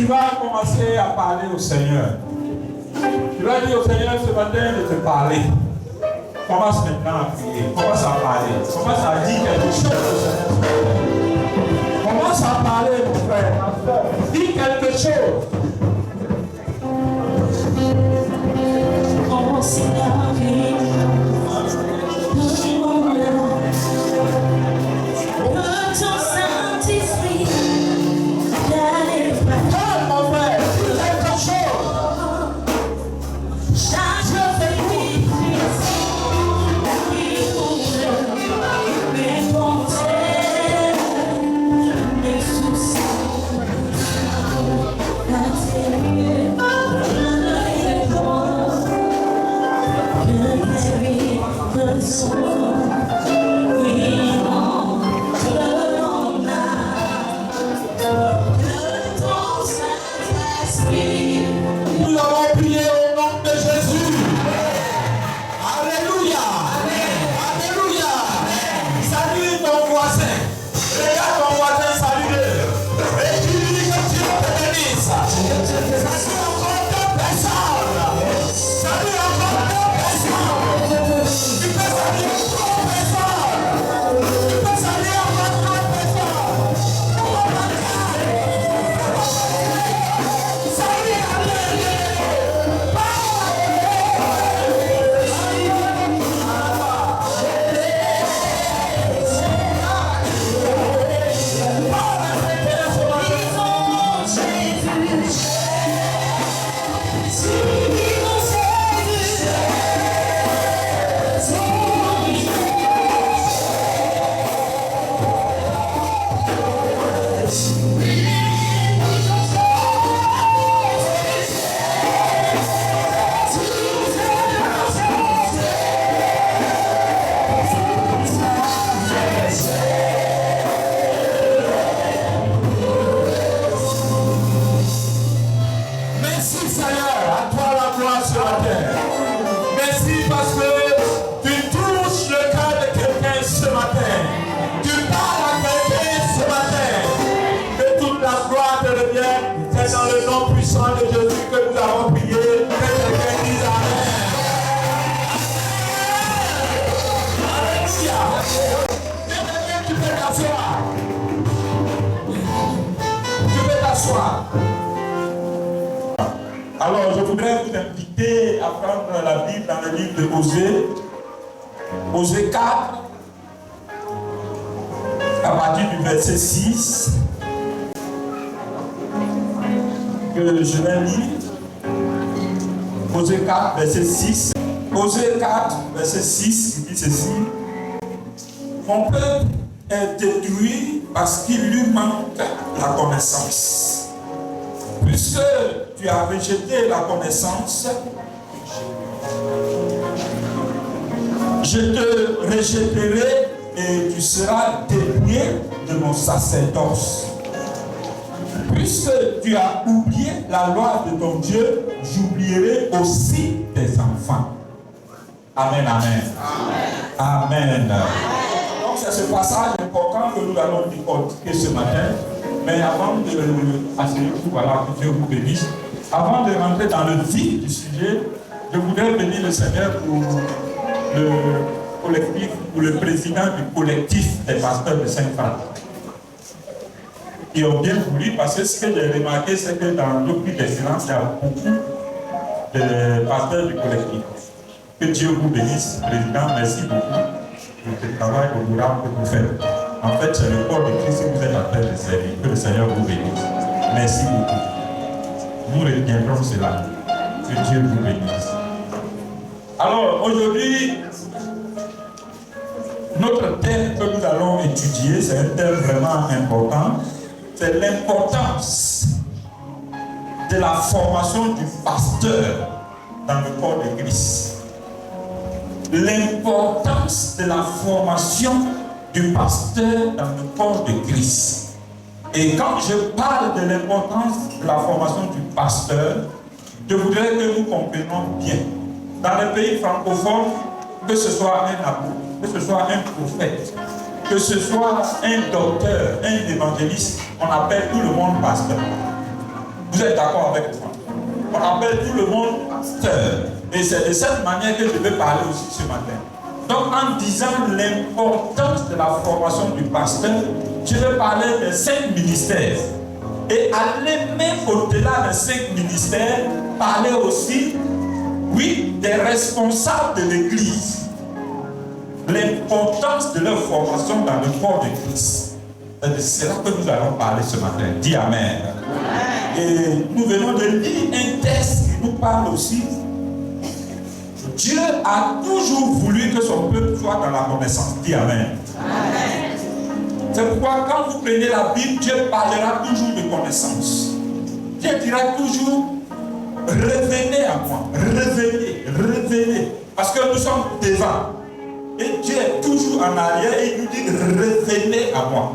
Tu vas commencer à parler au Seigneur. Tu vas dire au Seigneur ce matin de te parler. Commence maintenant à prier. Commence à parler. Commence à dire quelque chose au Seigneur. Commence à parler, mon frère, ma soeur. Dis quelque chose. Commence à prier. Alors, je voudrais vous inviter à prendre la Bible dans le livre de Osée, Osée 4, à partir du verset 6, que je vais lire. Osée 4, verset 6. Osée 4, verset 6, il dit ceci. Mon peuple est détruit parce qu'il lui manque la connaissance. Puisque tu as rejeté la connaissance, je te rejetterai et tu seras dépouillé de mon sacerdoce. Puisque tu as oublié la loi de ton Dieu, j'oublierai aussi tes enfants. Amen, amen. Amen. Amen. Donc c'est ce passage important que nous allons décortiquer ce matin. Mais avant de assurer-vous, voilà, que Dieu vous bénisse. Avant de rentrer dans le vif du sujet, je voudrais bénir le Seigneur pour le collectif, pour le président du collectif des pasteurs de Saint-Franc. Ils ont bien voulu, parce que ce que j'ai remarqué, c'est que dans le prix d'excellence, il y a beaucoup de pasteurs du collectif. Que Dieu vous bénisse, président, merci beaucoup pour le travail honorable que vous faites. En fait, c'est le corps de Christ que vous êtes en train de servir. Que le Seigneur vous bénisse. Merci beaucoup. Nous retiendrons cela. Que Dieu vous bénisse. Alors, aujourd'hui, notre thème que nous allons étudier, c'est un thème vraiment important. C'est l'importance de la formation du pasteur dans le corps de Christ. L'importance de la formation du pasteur dans le corps de Christ. Et quand je parle de l'importance de la formation du pasteur, je voudrais que nous comprenions bien. Dans les pays francophones, que ce soit un apôtre, que ce soit un prophète, que ce soit un docteur, un évangéliste, on appelle tout le monde pasteur. Vous êtes d'accord avec moi? On appelle tout le monde pasteur. Et c'est de cette manière que je vais parler aussi ce matin. Donc en disant l'importance de la formation du pasteur, je vais parler des 5 ministères. Et aller même au-delà des 5 ministères, parler aussi, oui, des responsables de l'Église. L'importance de leur formation dans le corps de Christ. C'est là que nous allons parler ce matin. Dis Amen. Et nous venons de lire un texte qui nous parle aussi. Dieu a toujours voulu que son peuple soit dans la connaissance. Dis Amen. Amen. C'est pourquoi quand vous prenez la Bible, Dieu parlera toujours de connaissance. Dieu dira toujours, revenez à moi. Revenez, revenez. Parce que nous sommes devant. Et Dieu est toujours en arrière et il nous dit, revenez à moi.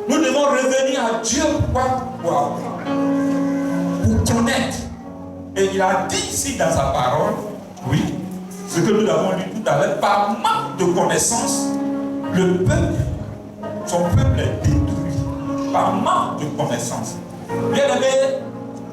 Nous devons revenir à Dieu pour connaître. Et il a dit ici dans sa parole, oui, ce que nous avons lu tout à l'heure, par manque de connaissance, le peuple, son peuple est détruit. Par manque de connaissance. Bien aimé,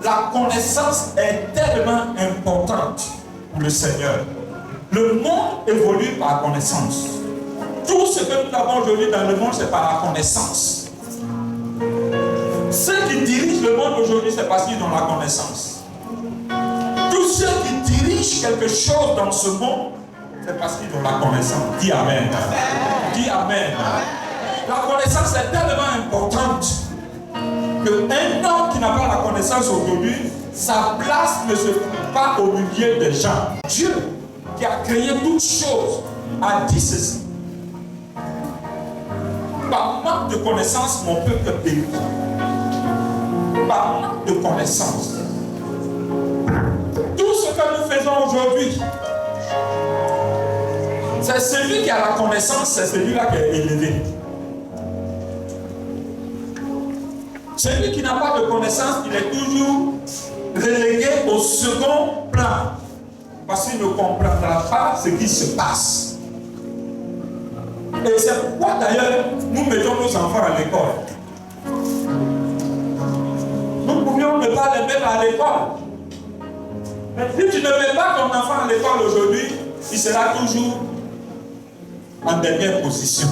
la connaissance est tellement importante pour le Seigneur. Le monde évolue par connaissance. Tout ce que nous avons aujourd'hui dans le monde, c'est par la connaissance. Ceux qui dirigent le monde aujourd'hui, c'est parce qu'ils ont la connaissance. Tous ceux qui dirigent quelque chose dans ce monde, c'est parce qu'ils ont la connaissance. Dis Amen. Dis Amen. La connaissance est tellement importante qu'un homme qui n'a pas la connaissance aujourd'hui, sa place ne se trouve pas au milieu des gens. Dieu, qui a créé toutes choses, a dit ceci. Par manque de connaissance, mon peuple périt. Par manque de connaissance. Tout ce que nous faisons aujourd'hui, c'est celui qui a la connaissance, c'est celui-là qui est élevé. Celui qui n'a pas de connaissance, il est toujours relégué au second plan. Parce qu'il ne comprendra pas ce qui se passe. Et c'est pourquoi d'ailleurs nous mettons nos enfants à l'école. Nous pouvions ne pas les mettre à l'école. Mais si tu ne mets pas ton enfant à l'école aujourd'hui, il sera toujours en dernière position.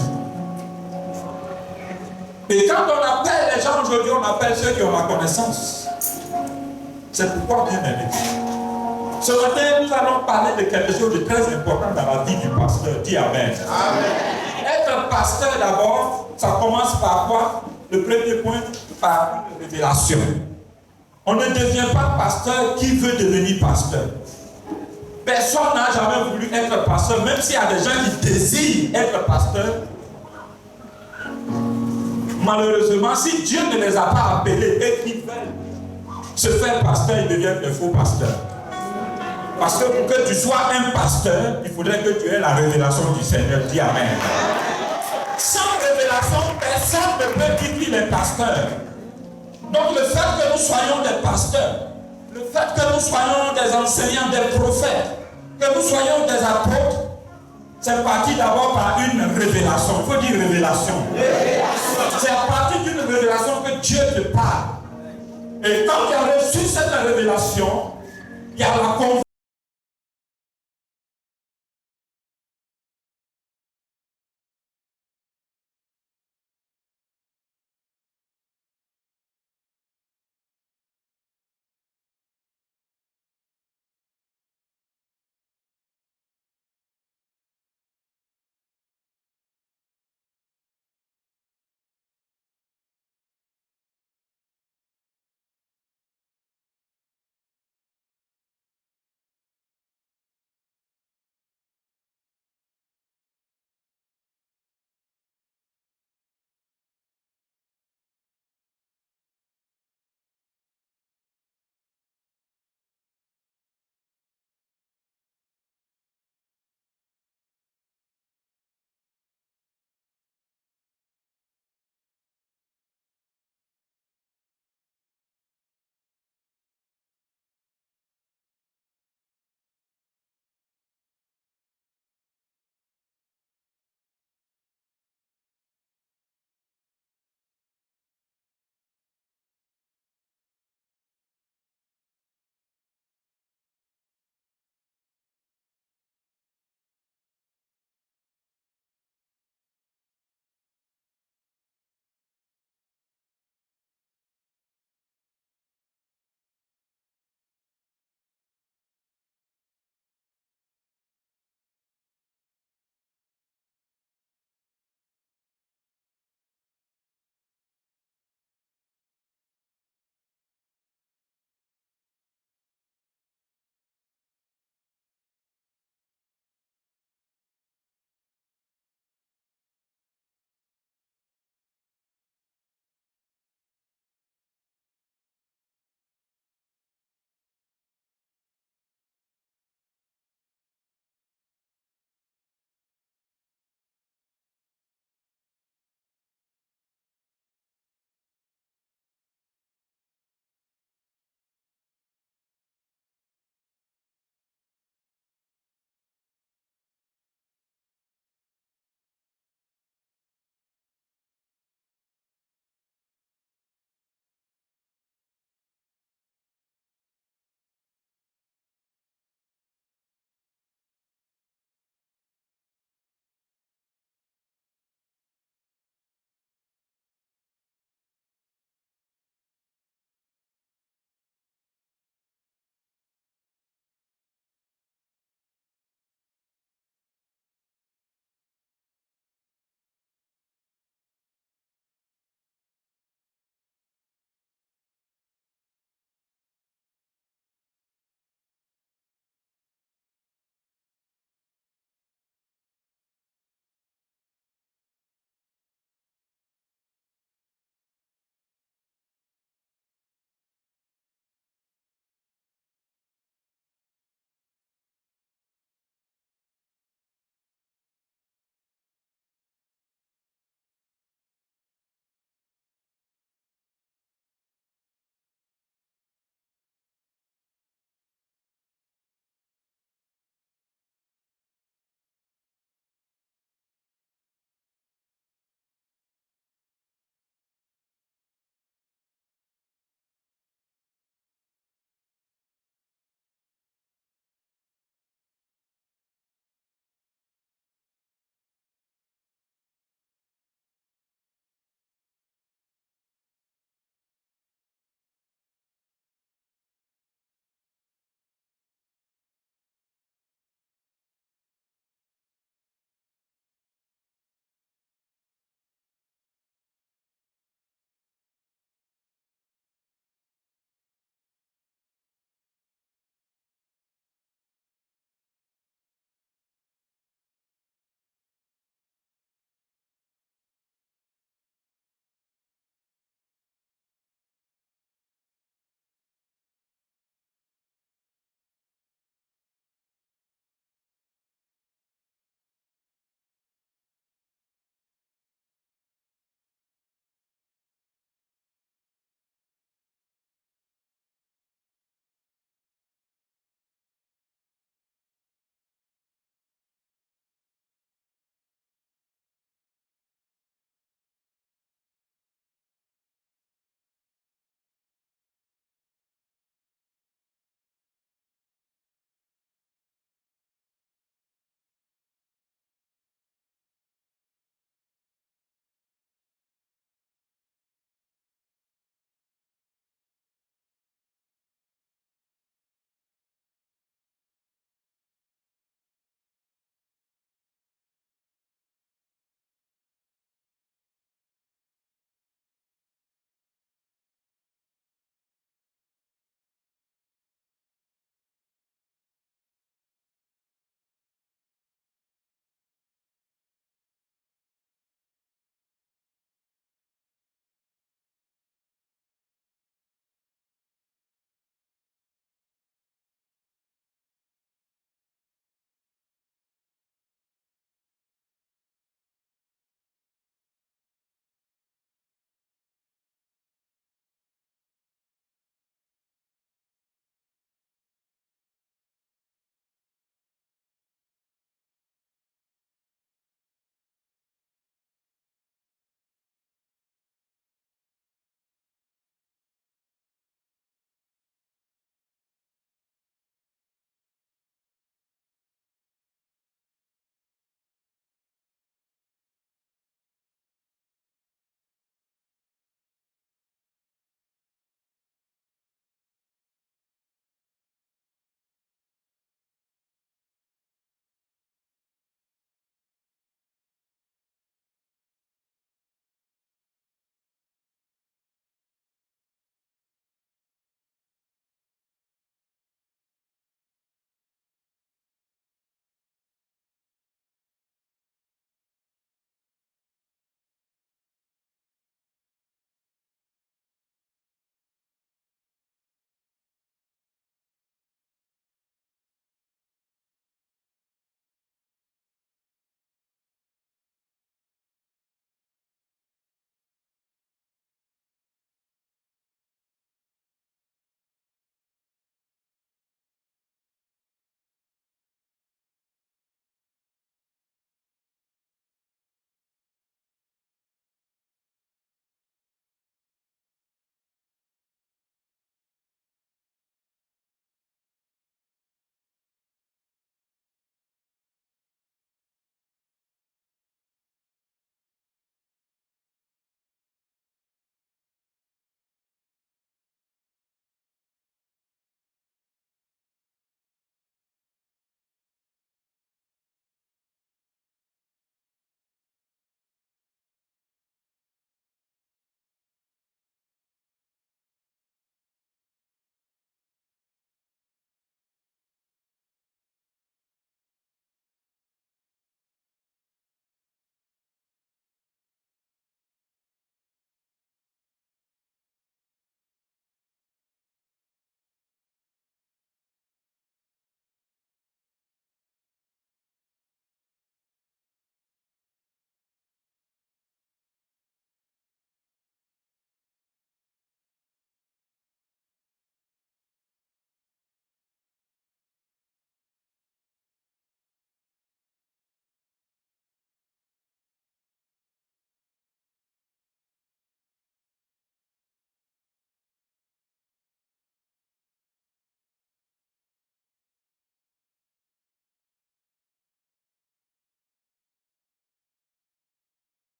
Et quand on appelle les gens aujourd'hui, on appelle ceux qui ont la connaissance. C'est pourquoi, bien aimé, ce matin, nous allons parler de quelque chose de très important dans la vie du pasteur. Dis Amen. Amen. Être pasteur d'abord, ça commence par quoi? Le premier point, par une révélation. On ne devient pas pasteur qui veut devenir pasteur. Personne n'a jamais voulu être pasteur, même s'il y a des gens qui désirent être pasteur. Malheureusement, si Dieu ne les a pas appelés et qu'ils veulent se faire pasteur, ils deviennent de faux pasteurs. Parce que pour que tu sois un pasteur, il faudrait que tu aies la révélation du Seigneur. Dis Amen. Sans révélation, personne ne peut dire qu'il est pasteur. Donc le fait que nous soyons des pasteurs, le fait que nous soyons des enseignants, des prophètes, que nous soyons des apôtres, c'est parti d'abord par une révélation. Il faut dire révélation. C'est à partir d'une révélation que Dieu te parle. Et quand tu as reçu cette révélation, il y a la conviction.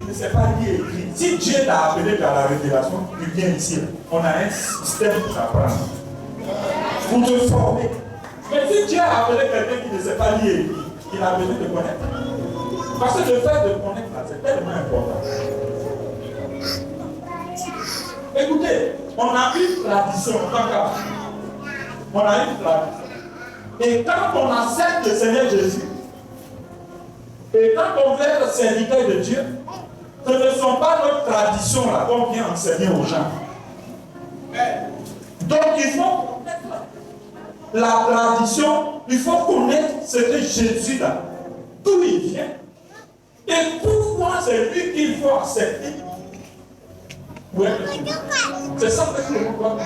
ne s'est pas dit écrit. Si Dieu t'a appelé dans la révélation, tu viens ici. On a un système pour t'apprendre. Pour te former. Mais si Dieu a appelé quelqu'un qui ne s'est pas dit écrit, il a besoin de connaître. Parce que le fait de connaître, c'est tellement important. Écoutez, on a une tradition, on a une tradition. Et quand on accepte le Seigneur Jésus, et quand on veut être serviteur de Dieu, ce ne sont pas nos traditions là qu'on vient enseigner aux gens. Donc il faut connaître la tradition, il faut connaître ce que Jésus a, d'où il vient, et pourquoi c'est lui qu'il faut accepter. Ouais. C'est ça que je comprends.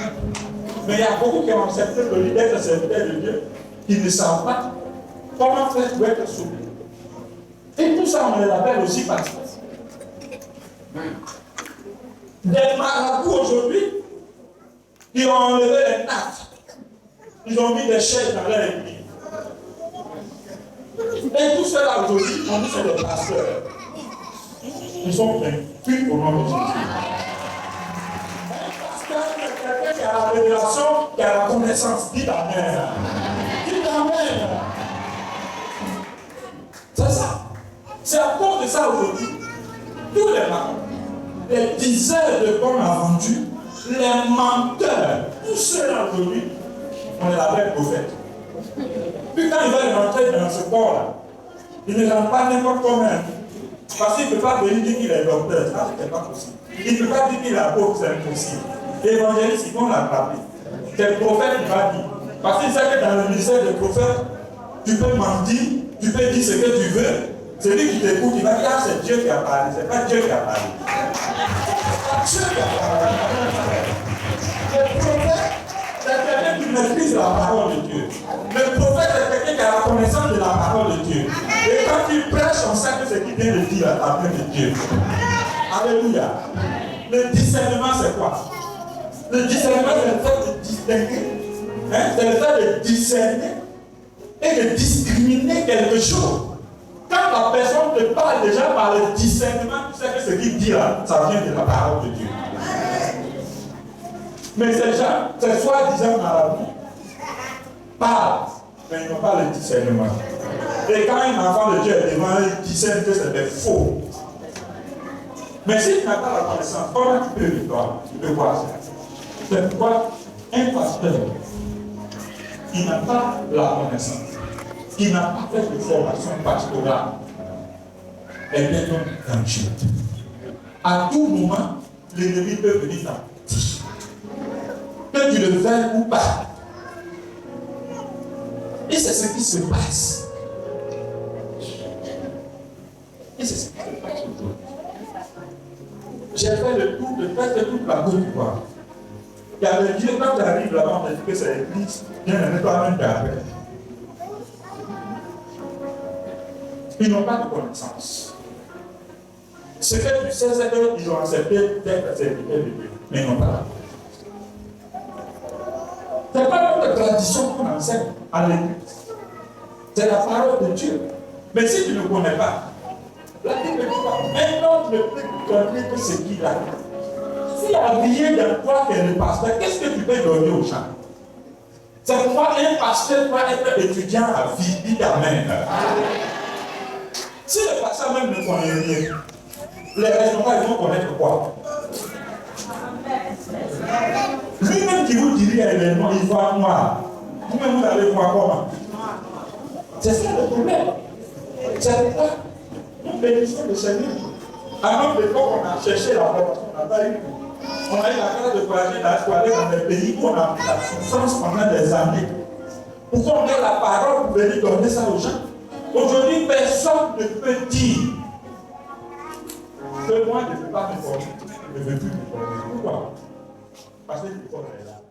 Mais il y a beaucoup qui ont accepté le leader d'être serviteur de Dieu, qui ne savent pas comment faire pour être sauvé. Et tout ça, on les appelle aussi pasteurs. Des marabouts aujourd'hui, qui ont enlevé les nattes, ils ont mis des chaises dans leur église. Et tout cela aujourd'hui, on dit que c'est des pasteurs. Ils sont vaincus au nom de Jésus. Quelqu'un qui a la révélation, qui a la connaissance, dit Amen. Dit Amen. C'est ça. C'est à cause de ça aujourd'hui. Tous les marins, les diseurs de bonne aventure, les menteurs, tous ceux-là aujourd'hui, on les appelle prophètes. Puis quand ils veulent rentrer dans ce corps-là, ils ne rentrent pas n'importe comment. Parce qu'il ne peut pas venir dire qu'il est docteur, ça c'est pas possible. Il ne peut pas dire qu'il est apôtre, c'est impossible. L'évangéliste, ils vont l'attraper. C'est le prophète qui va dire. Parce qu'il sait que dans le ministère des prophètes, tu peux mentir, tu peux dire ce que tu veux. Celui qui t'écoute, il va dire, ah, c'est Dieu qui a parlé. C'est pas Dieu qui a parlé. C'est Dieu qui a parlé. Le prophète, c'est quelqu'un qui maîtrise la parole de Dieu. Le prophète est quelqu'un qui a la connaissance de la parole de Dieu. Et quand il prêche, on sait que ce qu'il vient de dire à la de Dieu. Alléluia. Le discernement, c'est quoi? Le discernement, c'est le fait de distinguer. Hein? C'est le fait de discerner et de discriminer quelque chose. Quand la personne te parle déjà par le discernement, tu sais que ce qu'il dit là, ça vient de la parole de Dieu. Mais ces gens, c'est soi-disant marabouts, parlent, mais ils n'ont pas le discernement. Et quand un enfant de Dieu est devant eux, ils discernent que c'est des faux. Mais si tu n'as pas la connaissance, comment tu peux le voir? Tu peux voir ça. C'est pourquoi un pasteur qui n'a pas la connaissance, qui n'a pas fait de formation pastorale, est bien dangereux. À tout moment, l'ennemi peut venir t'embêter. Que tu le veuilles ou pas. Et c'est ce qui se passe. Et c'est ce qui se passe aujourd'hui. J'ai fait le tour de presque toute la Côte d'Ivoire. Il y avait dit, quand tu arrives là-bas, on te dit que c'est l'église, bien ne pas même t'appeler. Ils n'ont pas de connaissance. Ce que tu sais, c'est qu'ils ont accepté d'être serviteurs de Dieu, mais ils n'ont pas la connaissance. Ce n'est pas notre tradition qu'on enseigne à l'église. C'est la parole de Dieu. Mais si tu ne connais pas, la Bible dit un homme ne peut donner que ce qu'il a. S'il n'y a rien dans toi qui est le pasteur, qu'est-ce que tu peux donner aux gens? C'est pourquoi un pasteur doit être étudiant à vie. Dis Amen. Si le pasteur même ne connaît rien, les responsables vont connaître quoi? Lui-même qui vous dirait il voit noir. Vous-même vous allez voir comment? C'est ça le problème. C'est pourquoi nous bénissons le Seigneur. À notre époque, on a cherché la formation, on n'a pas eu. On a eu la grâce de voyager pour aller dans des pays où on a la souffrance pendant des années. Pourquoi on a la parole pour venir donner ça aux gens? Aujourd'hui, personne ne peut dire que moi, je ne peux pas me former. Je ne veux plus me former. Pourquoi? Parce que l'école est là.